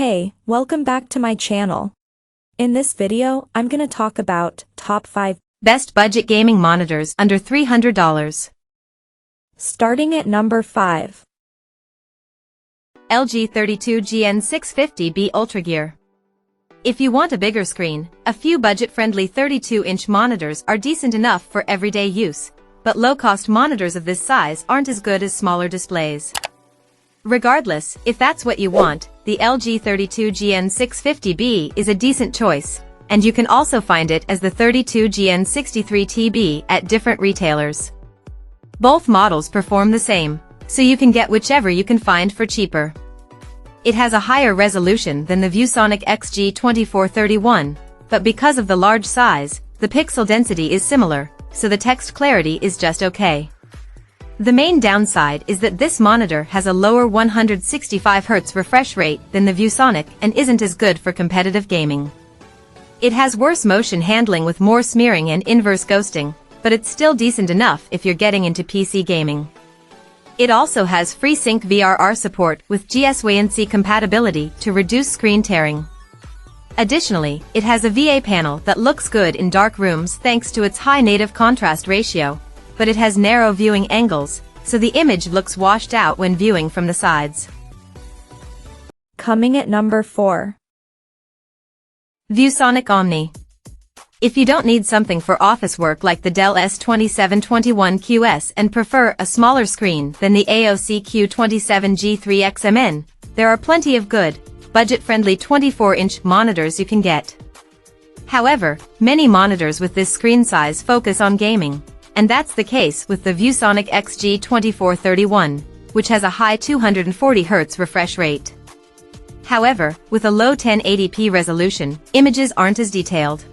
Hey, welcome back to my channel. In this video, I'm gonna talk about top 5 best budget gaming monitors under $300. Starting at number 5. LG 32GN650B Ultragear. If you want a bigger screen, a few budget-friendly 32-inch monitors are decent enough for everyday use, but low-cost monitors of this size aren't as good as smaller displays. Regardless, if that's what you want, the LG 32GN650B is a decent choice, and you can also find it as the 32GN63TB at different retailers. Both models perform the same, so you can get whichever you can find for cheaper. It has a higher resolution than the ViewSonic XG2431, but because of the large size, the pixel density is similar, so the text clarity is just okay. The main downside is that this monitor has a lower 165Hz refresh rate than the ViewSonic and isn't as good for competitive gaming. It has worse motion handling with more smearing and inverse ghosting, but it's still decent enough if you're getting into PC gaming. It also has FreeSync VRR support with GSWNC compatibility to reduce screen tearing. Additionally, it has a VA panel that looks good in dark rooms thanks to its high native contrast ratio, but it has narrow viewing angles, so the image looks washed out when viewing from the sides. Coming at number 4. ViewSonic OMNI. If you don't need something for office work like the Dell S2721QS and prefer a smaller screen than the ASUS Q27G3XMN, there are plenty of good, budget-friendly 24-inch monitors you can get. However, many monitors with this screen size focus on gaming, and that's the case with the ViewSonic XG2431, which has a high 240Hz refresh rate. However, with a low 1080p resolution, images aren't as detailed.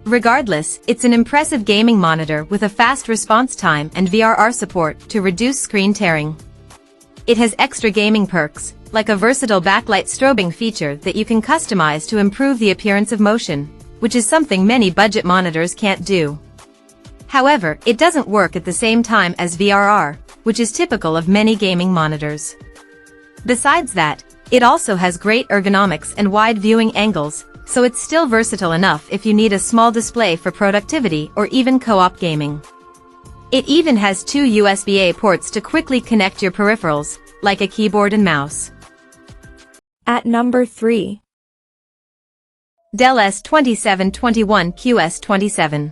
Regardless, it's an impressive gaming monitor with a fast response time and VRR support to reduce screen tearing. It has extra gaming perks, like a versatile backlight strobing feature that you can customize to improve the appearance of motion, which is something many budget monitors can't do. However, it doesn't work at the same time as VRR, which is typical of many gaming monitors. Besides that, it also has great ergonomics and wide viewing angles, so it's still versatile enough if you need a small display for productivity or even co-op gaming. It even has 2 USB-A ports to quickly connect your peripherals, like a keyboard and mouse. At number 3. Dell S2721QS27.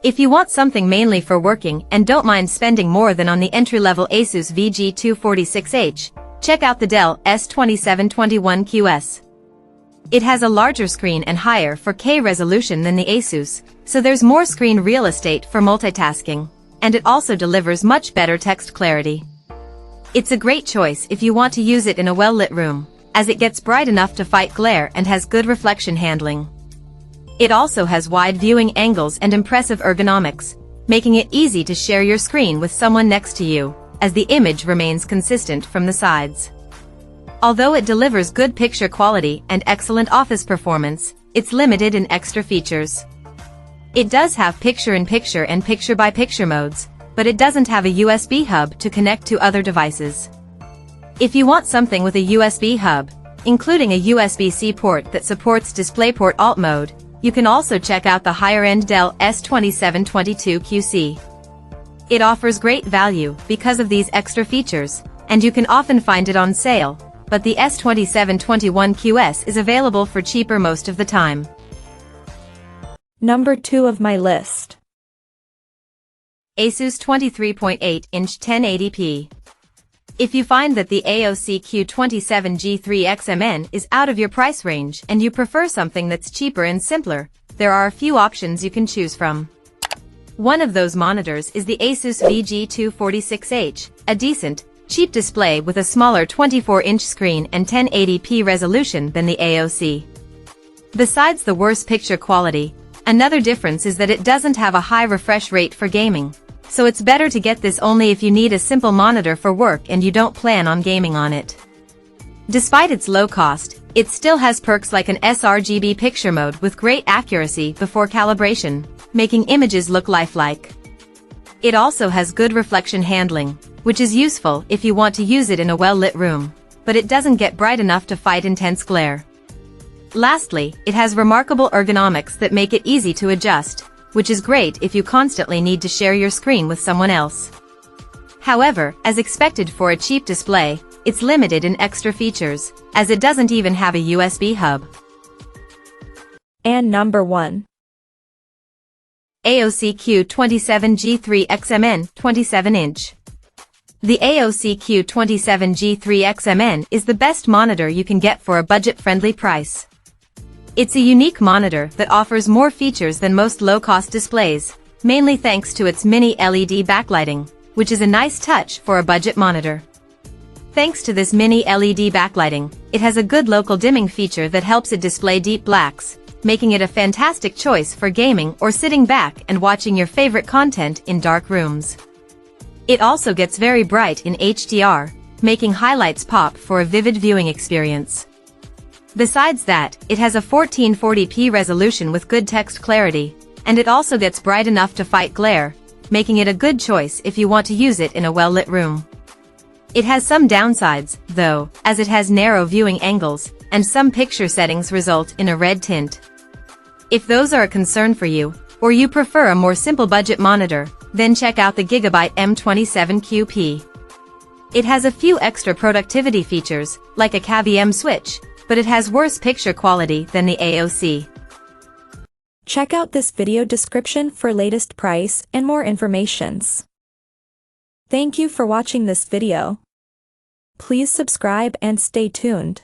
If you want something mainly for working and don't mind spending more than on the entry-level ASUS VG246H, check out the Dell S2721QS. It has a larger screen and higher 4K resolution than the ASUS, so there's more screen real estate for multitasking, and it also delivers much better text clarity. It's a great choice if you want to use it in a well-lit room, as it gets bright enough to fight glare and has good reflection handling. It also has wide viewing angles and impressive ergonomics, making it easy to share your screen with someone next to you, as the image remains consistent from the sides. Although it delivers good picture quality and excellent office performance, it's limited in extra features. It does have picture-in-picture and picture-by-picture modes, but it doesn't have a USB hub to connect to other devices. If you want something with a USB hub, including a USB-C port that supports DisplayPort Alt mode, you can also check out the higher-end Dell S2722QC. It offers great value because of these extra features, and you can often find it on sale, but the S2721QS is available for cheaper most of the time. Number 2 of my list. ASUS 23.8-inch 1080p. If you find that the ASUS Q27G3XMN is out of your price range and you prefer something that's cheaper and simpler, there are a few options you can choose from. One of those monitors is the ASUS VG246H, a decent, cheap display with a smaller 24-inch screen and 1080p resolution than the ASUS. Besides the worse picture quality, another difference is that it doesn't have a high refresh rate for gaming, so it's better to get this only if you need a simple monitor for work and you don't plan on gaming on it. Despite its low cost, it still has perks like an sRGB picture mode with great accuracy before calibration, making images look lifelike. It also has good reflection handling, which is useful if you want to use it in a well-lit room. but it doesn't get bright enough to fight intense glare. Lastly, it has remarkable ergonomics that make it easy to adjust, which is great if you constantly need to share your screen with someone else. However, as expected for a cheap display, it's limited in extra features, as it doesn't even have a USB hub. And number 1. AOC Q27G3 XMN 27-inch. The AOC Q27G3 XMN is the best monitor you can get for a budget-friendly price. It's a unique monitor that offers more features than most low-cost displays, mainly thanks to its mini LED backlighting, which is a nice touch for a budget monitor. Thanks to this mini LED backlighting, it has a good local dimming feature that helps it display deep blacks, making it a fantastic choice for gaming or sitting back and watching your favorite content in dark rooms. It also gets very bright in HDR, making highlights pop for a vivid viewing experience. Besides that, it has a 1440p resolution with good text clarity, and it also gets bright enough to fight glare, making it a good choice if you want to use it in a well-lit room. It has some downsides, though, as it has narrow viewing angles, and some picture settings result in a red tint. If those are a concern for you, or you prefer a more simple budget monitor, then check out the Gigabyte M27QP. It has a few extra productivity features, like a KVM switch, but it has worse picture quality than the AOC. Check out this video description for latest price and more informations. Thank you for watching this video. Please subscribe and stay tuned.